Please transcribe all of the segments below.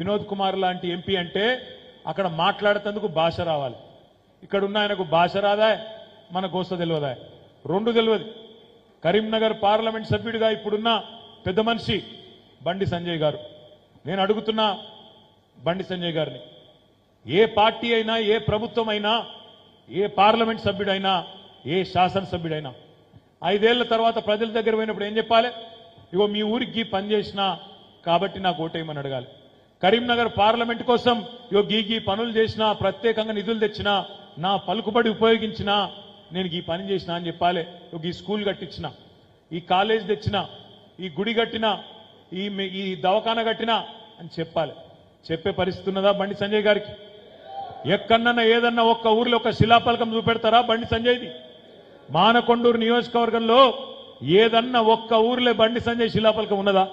వినోద్ కుమార్ లాంటి ఎంపీ అంటే అక్కడ మాట్లాడేందుకు భాష రావాలి. ఇక్కడ ఉన్న ఆయనకు భాష రాదా, మన గోస తెలియదా, రెండు తెలియదు. కరీంనగర్ పార్లమెంట్ సభ్యుడిగా ఇప్పుడున్న పెద్ద మనిషి బండి సంజయ్ గారు, నేను అడుగుతున్నా బండి సంజయ్ గారిని, ఏ పార్టీ అయినా, ఏ ప్రభుత్వం అయినా, ఏ పార్లమెంట్ సభ్యుడైనా, ఏ శాసనసభ్యుడైనా 5 ఏళ్ల తర్వాత ప్రజల దగ్గర పోయినప్పుడు ఏం చెప్పాలి? ఇగో మీ ఊరికి పని చేసినా కాబట్టి నాకు ఓటేయమని అడగాలి. కరీంనగర్ పార్లమెంట్ కోసం ఇగో గీ పనులు చేసినా, ప్రత్యేకంగా నిధులు తెచ్చినా, నా పలుకుబడి ఉపయోగించినా, నేను ఈ పని చేసినా అని చెప్పాలి. ఈ స్కూల్ కట్టించిన, ఈ కాలేజ్ తెచ్చినా, ఈ గుడి కట్టినా, ఈ దవాఖాన కట్టినా అని చెప్పాలి. చెప్పే పరిస్థితి ఉన్నదా బండి సంజయ్ గారికి? ఎక్కడన్నా ఏదన్నా ఒక్క ఊర్లో ఒక శిలాఫలకం చూపెడతారా బండి సంజయ్ది? మానకొండూరు నియోజకవర్గంలో ఏదన్నా ఒక్క ఊర్లో బండి సంజయ్ శిలాఫలకం ఉన్నదా?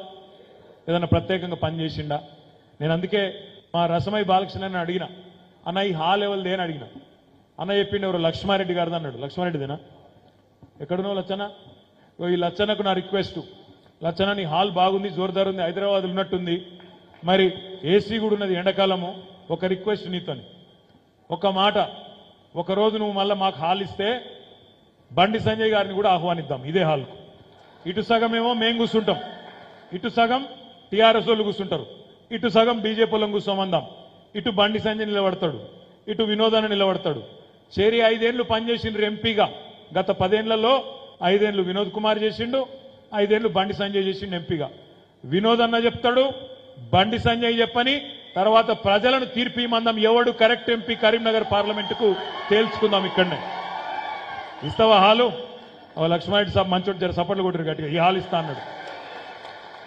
ఏదన్నా ప్రత్యేకంగా పనిచేసిండా? నేను అందుకే మా రసమై బాలకృష్ణ అడిగిన, అన్న ఈ హాల్ లెవెల్దే అని అడిగిన. అన్న చెప్పిండు ఎవరు లక్ష్మారెడ్డి గారిది అన్నాడు. లక్ష్మారెడ్డిదేనా? ఎక్కడున్నావు లచ్చన్న? ఈ లచ్చన్నకు నా రిక్వెస్ట్, లచ్చన్న నీ హాల్ బాగుంది, జోర్దార్ ఉంది, హైదరాబాద్ ఉన్నట్టుంది, మరి ఏసీ కూడా ఉన్నది ఎండాకాలము, ఒక రిక్వెస్ట్ నీతోని ఒక మాట, ఒకరోజు నువ్వు మళ్ళీ మాకు హాల్ ఇస్తే బండి సంజయ్ గారిని కూడా ఆహ్వానిద్దాం ఇదే హాల్కు. ఇటు సగం ఏమో మేము కూర్చుంటాం, ఇటు సగం టీఆర్ఎస్ వాళ్ళు కూర్చుంటారు, ఇటు సగం బీజేపీ వాళ్ళని కూర్చోమందాం. ఇటు బండి సంజయ్ నిలబడతాడు, ఇటు వినోదాన్ని నిలబడతాడు. చేరి 5 ఏళ్లు పనిచేసిండ్రు ఎంపీగా. గత 10 ఏళ్లలో 5 ఏళ్లు వినోద్ కుమార్ చేసిండు, 5 ఏళ్లు బండి సంజయ్ చేసిండు ఎంపీగా. వినోద్ అన్న చెప్తాడు, బండి సంజయ్ చెప్పని, తర్వాత ప్రజలను తీర్పు మందం ఎవడు కరెక్ట్ ఎంపీ కరీంనగర్ పార్లమెంటుకు తేల్చుకుందాం. ఇక్కడనే ఇస్తావా హాలు? లక్ష్మారెడ్డి సాబ్ మంచోడు, జర సపోర్ట్లు కొట్టారు గట్టిగా, ఈ హాల్ ఇస్తా అన్నాడు.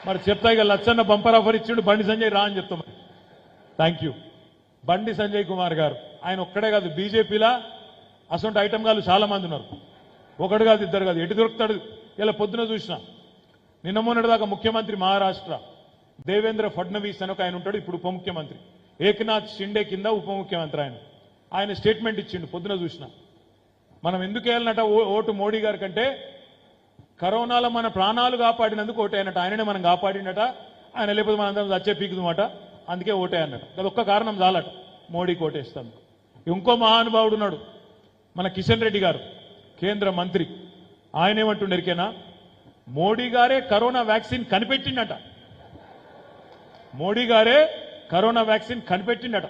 మరి చెప్తా ఇక లచ్చన్న బంపర్ ఆఫర్ ఇచ్చిండు, బండి సంజయ్ రా అని చెప్తాం. Thank you. బండి సంజయ్ కుమార్ గారు ఆయన ఒక్కడే కాదు, బీజేపీలా అసొంటి ఐటమ్ గాలు చాలా మంది ఉన్నారు. ఒకడు కాదు, ఇద్దరు కాదు, ఎటు దొరుకుతాడు. ఇలా పొద్దున చూసిన, నిన్న మొన్నటిదాకా ముఖ్యమంత్రి మహారాష్ట్ర దేవేంద్ర ఫడ్నవీస్ అని ఒక ఆయన ఉంటాడు, ఇప్పుడు ఉప ముఖ్యమంత్రి. ఏకనాథ్ షిండే కింద ఉప ముఖ్యమంత్రి ఆయన స్టేట్మెంట్ ఇచ్చిండు పొద్దున చూసిన. మనం ఎందుకు వేయాలన్నట ఓటు మోడీ గారి కంటే, కరోనాలో మన ప్రాణాలు కాపాడినందుకు ఓటేయనట, ఆయననే మనం కాపాడినట, ఆయన లేకపోతే మనందరం వచ్చే పీకుదమాట, అందుకే ఓటే అన్నట్టు. అది ఒక్క కారణం చాలట మోడీకి ఓటేస్తాను. ఇంకో మహానుభావుడు ఉన్నాడు, మన కిషన్ రెడ్డి గారు, కేంద్ర మంత్రి. ఆయన ఏమంటుండెరికేనా, మోడీ గారే కరోనా వ్యాక్సిన్ కనిపెట్టిండట. మోడీ గారే కరోనా వ్యాక్సిన్ కనిపెట్టిండట.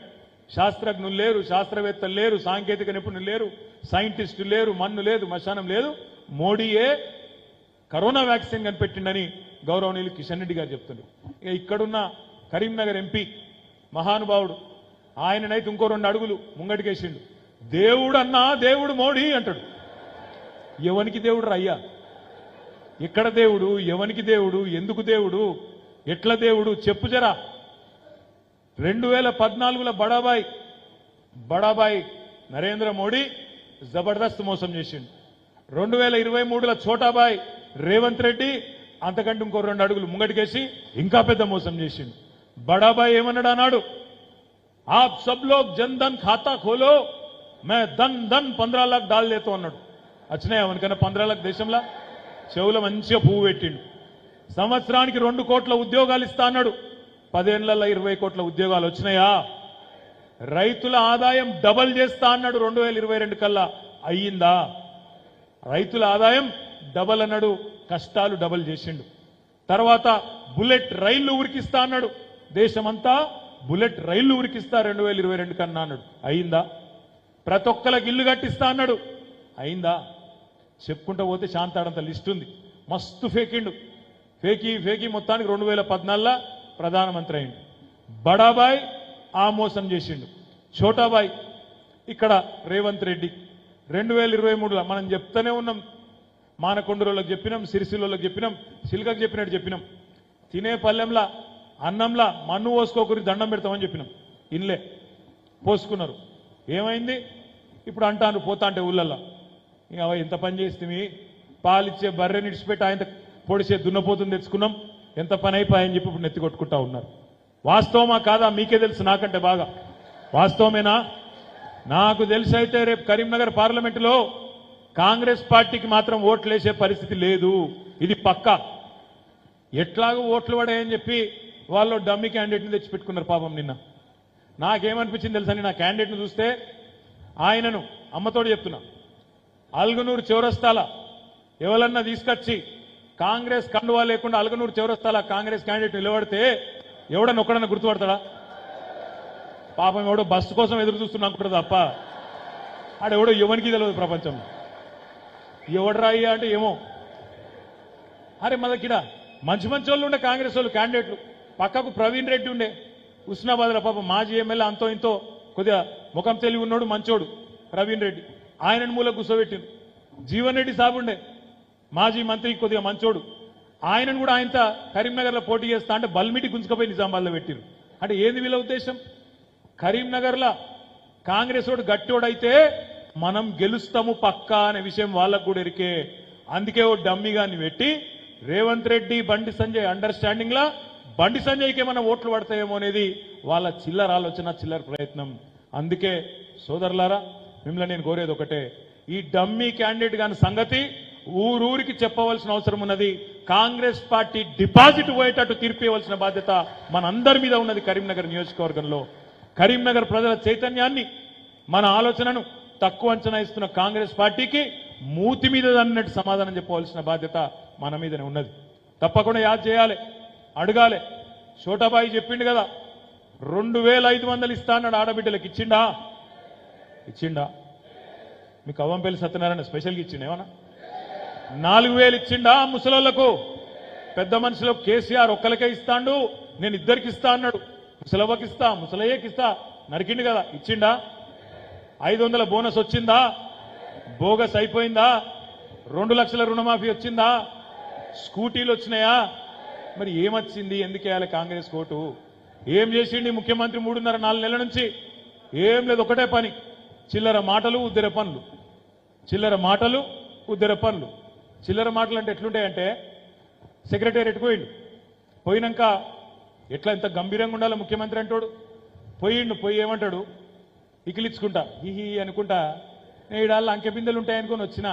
శాస్త్రజ్ఞులు లేరు, శాస్త్రవేత్తలు లేరు, సాంకేతిక నిపుణులు లేరు, సైంటిస్టులు లేరు, మన్ను లేదు, మశానం లేదు, మోడీయే కరోనా వ్యాక్సిన్ కనిపెట్టిండని గౌరవనీయులు కిషన్ రెడ్డి గారు చెప్తున్నారు. ఇక ఇక్కడున్న కరీంనగర్ ఎంపీ మహానుభావుడు, ఆయననైతే ఇంకో 2 అడుగులు ముంగటికేసిండు. దేవుడు అన్నా దేవుడు మోడీ అంటాడు. ఎవనికి దేవుడు రయ్యా? ఎక్కడ దేవుడు? ఎవనికి దేవుడు? ఎందుకు దేవుడు? ఎట్ల దేవుడు? చెప్పు జరా. 2014లో బడాబాయ్ నరేంద్ర మోడీ జబర్దస్త్ మోసం చేసిండు. 2023లో ఛోటాబాయ్ రేవంత్ రెడ్డి అంతకంటే ఇంకో 2 అడుగులు ముంగటికేసి ఇంకా పెద్ద మోసం చేసిండు. బడాబాయ్ ఏమన్నాడు అన్నాడు, ఆప్ సబ్ లోగ్ జన్ ధన్ ఖాతా ఖోలో, మే ధన్ 15 लाख డాల్ దేతో అన్నాడు. వచ్చినాయా మనకన్నా 15 लाख దేశంలో? చెవుల మంచిగా పువ్వు పెట్టిండు. సంవత్సరానికి 2 కోట్ల ఉద్యోగాలు ఇస్తా అన్నాడు. 10 ఏళ్లలో 20 కోట్ల ఉద్యోగాలు వచ్చినాయా? రైతుల ఆదాయం డబల్ చేస్తా అన్నాడు 2022 కల్లా. అయ్యిందా? రైతుల ఆదాయం డబల్ అన్నాడు, కష్టాలు డబల్ చేసిండు. తర్వాత బుల్లెట్ రైళ్లు ఉరికిస్తా అన్నాడు, దేశమంతా బుల్లెట్ రైళ్లు ఉరికిస్తా 2022 కన్నా అన్నాడు. అయిందా? ప్రతి ఒక్కరికి ఇల్లు కట్టిస్తా అన్నాడు. అయిందా? చెప్పుకుంటూ పోతే శాంతాడంత లిస్ట్ ఉంది. మస్తు ఫేకిండు. ఫేకి మొత్తానికి 2014లో ప్రధానమంత్రి అయిండు. బడాబాయ్ ఆ మోసం చేసిండు. ఛోటాబాయ్ ఇక్కడ రేవంత్ రెడ్డి 2023లో మనం చెప్తూనే ఉన్నాం. మానకొండూరులకు చెప్పినాం, సిరిసిల్లోకి చెప్పినాం, సిల్కకు చెప్పినట్టు చెప్పినాం. తినే పల్లెంలా అన్నంలా మన్ను పోసుకోకూరి దండం పెడతామని చెప్పినాం. ఇన్లే పోసుకున్నారు. ఏమైంది? ఇప్పుడు అంటాను పోతా అంటే ఊళ్ళల్లో, ఇంకా ఎంత పని చేస్తే పాలిచ్చే బర్రెని ఇడిచిపెట్టి ఆయన పొడిచే దున్నపోతుని తెచ్చుకున్నాం, ఎంత పని అయిపోయాయని చెప్పి ఇప్పుడు నెత్తి కొట్టుకుంటా ఉన్నారు. వాస్తవమా కాదా మీకే తెలుసు, నాకంటే బాగా. వాస్తవమేనా? నాకు తెలిసి అయితే రేపు కరీంనగర్ పార్లమెంటులో కాంగ్రెస్ పార్టీకి మాత్రం ఓట్లేసే పరిస్థితి లేదు. ఇది పక్కా. ఎట్లాగూ ఓట్లు పడాయని చెప్పి వాళ్ళు డమ్మీ క్యాండిడేట్ని తెచ్చిపెట్టుకున్నారు పాపం నిన్న. నాకేమనిపించింది తెలుసా, నా క్యాండిడేట్ను చూస్తే ఆయనను అమ్మతోడు చెప్తున్నా, అల్గనూరు చౌరస్తాల ఎవరన్నా తీసుకొచ్చి కాంగ్రెస్ కండువా లేకుండా అల్గనూరు చౌరస్తాల కాంగ్రెస్ క్యాండిడేట్ నిలబడితే ఎవడన్నా ఒక్కడన్నా గుర్తుపడతాడా? పాపం ఎవడో బస్సు కోసం ఎదురు చూస్తున్నా అనుకుంటారు తప్ప ఆడెవడో ఎవరికి తెలియదు ప్రపంచంలో. ఎవడరా అయ్యా అంటే ఏమో. అరే మనకిడ మంచి మంచి వాళ్ళు ఉండే కాంగ్రెస్ వాళ్ళు క్యాండిడేట్లు. పక్కకు ప్రవీణ్ రెడ్డి ఉండే హుస్నాబాద్లో, పాపం మాజీ ఎమ్మెల్యే, అంతో ఇంతో కొద్దిగా ముఖం తెలివి ఉన్నాడు మంచోడు ప్రవీణ్ రెడ్డి, ఆయనను మూల కూర్చోబెట్టింది. జీవన్ రెడ్డి సాబ్ ఉండే మాజీ మంత్రి, కొద్దిగా మంచోడు, ఆయనను కూడా ఆయనతో కరీంనగర్లో పోటీ చేస్తా అంటే బల్మిటి గుంజుకపోయి నిజామాబాద్లో పెట్టిరు. అంటే ఏంది వీళ్ళ ఉద్దేశం? కరీంనగర్లో కాంగ్రెస్ వాడు గట్టోడైతే మనం గెలుస్తాము పక్కా అనే విషయం వాళ్ళకు కూడా ఎరికే. అందుకే ఓ డమ్మిగాన్ని పెట్టి రేవంత్ రెడ్డి బండి సంజయ్ అండర్స్టాండింగ్ లా బండి సంజయ్కి ఏమైనా ఓట్లు పడతాయేమో అనేది వాళ్ళ చిల్లర ఆలోచన, చిల్లర ప్రయత్నం. అందుకే సోదరులారా, మిమ్మల్ని నేను కోరేది ఒకటే, ఈ డమ్మీ క్యాండిడేట్ గాని సంగతి ఊరూరికి చెప్పవలసిన అవసరం ఉన్నది. కాంగ్రెస్ పార్టీ డిపాజిట్ పోయేటట్టు తీర్పివలసిన బాధ్యత మనందరి మీద ఉన్నది. కరీంనగర్ నియోజకవర్గంలో కరీంనగర్ ప్రజల చైతన్యాన్ని, మన ఆలోచనను తక్కువ అంచనా ఇస్తున్న కాంగ్రెస్ పార్టీకి మూతి మీద అన్నట్టు సమాధానం చెప్పవలసిన బాధ్యత మన మీదనే ఉన్నది. తప్పకుండా యాద్ చేయాలి, అడగాలి. చోటాబాయి చెప్పిండు కదా, 2500 ఇస్తా అన్నాడు ఆడబిడ్డలకు. ఇచ్చిండా? ఇచ్చిండా? మీకు అవ్వంపల్లి సత్యనారాయణ స్పెషల్గా ఇచ్చిండు ఏమన్నా? 4000 ఇచ్చిండా ముసలోళ్లకు? పెద్ద మనుషులకు కేసీఆర్ ఒక్కరికే ఇస్తాండు, నేను ఇద్దరికి ఇస్తా అన్నాడు. ముసలవ్వకి ఇస్తా, ముసలయ్యకి ఇస్తా నరికిండు కదా, ఇచ్చిండా? 500 బోనస్ వచ్చిందా? బోగస్ అయిపోయిందా? 2 లక్షల రుణమాఫీ వచ్చిందా? స్కూటీలు వచ్చినాయా? మరి ఏమొచ్చింది? ఎందుకు వేయాలి కాంగ్రెస్ కోటు? ఏం చేసిండి ముఖ్యమంత్రి 3.5-4 నెలల నుంచి? ఏం లేదు, ఒకటే పని, చిల్లర మాటలు ఉద్దెర పనులు, చిల్లర మాటలు ఉద్దెర పనులు. చిల్లర మాటలు అంటే ఎట్లుంటాయంటే, సెక్రటేరియట్కి పోయిండు, పోయినాక ఎట్లా ఎంత గంభీరంగా ఉండాలి ముఖ్యమంత్రి అంటాడు. పోయిండు, పోయి ఏమంటాడు, ఇకిలిచ్చుకుంటా హిహి అనుకుంటా, 7 అంకె బిందెలు ఉంటాయనుకొని వచ్చినా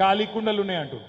ఖాళీ కుండలు ఉన్నాయి అంటాడు.